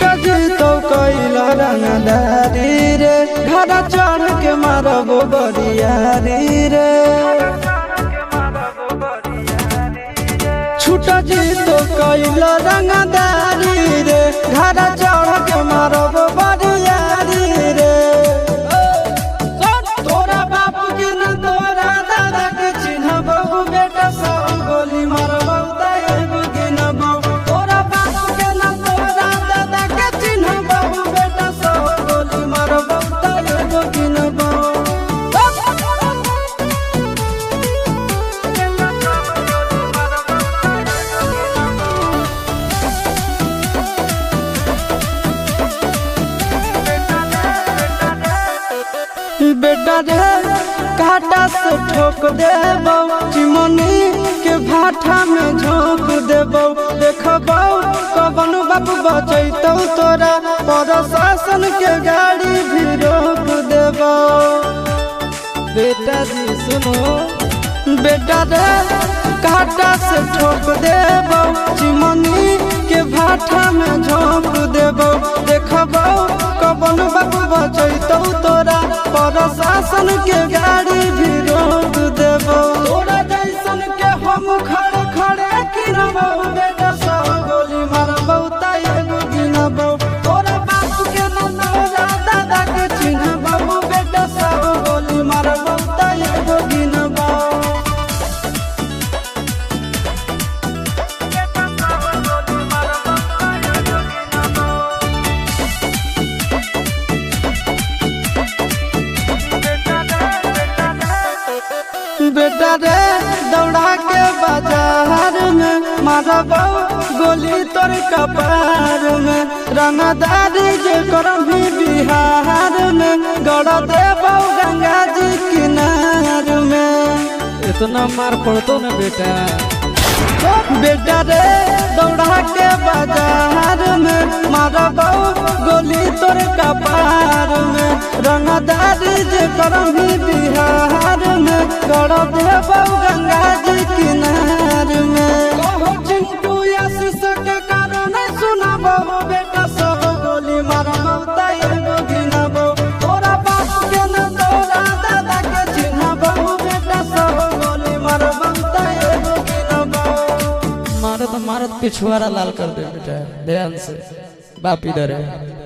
छुटा जी तो कैला रंगदारी रे घर चढ़ के मारबो बरियारी रे छुटा जी तो कैला रंगदारी रे घर चढ़ के मारबो बरियारी रे तोरा बाप के न तोरा दादा के चिन्हबो बेटा सब गोली मारबो एगो गिनबो तोरा बाप के न तोरा दादा के चिन्हबो बेटा सब गोली मारबो एगो गिनबो बेटा रे काटा से ठोक देबो चिमनी के भाटा में झोंक देबो देखबो कवन बाप बचैतौ तोरा प्रशासन के गाड़ी भी रोक देबो बेटा जी सुनो बेटा रे काटा से ठोक देबो चिमनी के भाटा में झोंक देबो देखबो कवन बाप बचैतौ तोरा प्रशासन के गाड़ी भी रोक देबो तोरा जैसन के हम खड़े खड़े गिनबो बेटा सब गोली मारबो एगो गिनबो तोरा बाप के न तोरा दादा के चिन्हबो बेटा सब गोली मारबो एगो गिनबो बेटा रे दौड़ा के बाजार में मारबो गोली तोर कपार में रंगदारी जे करम भी बिहार में गड़ देबो गंगा जी किनार में इतना मार पड़तो ना बेटा बेटा रे दौड़ा के बाजार में मारबो गोली तोर कपार में रंगदारी जे करम भी बिहार में गड़ देबो गंगा जी किनार में कहो चिंटू आशीष के कारण सुनाबो बेटा सब गोली मारबो एगो गिनबो तोरा बाप के न तोरा दादा के चिन्हबो बेटा सब गोली मारबो एगो गिनबो मारत मारत पिछुआरा लाल कर दे बेटा ध्यान से बाप इधर है।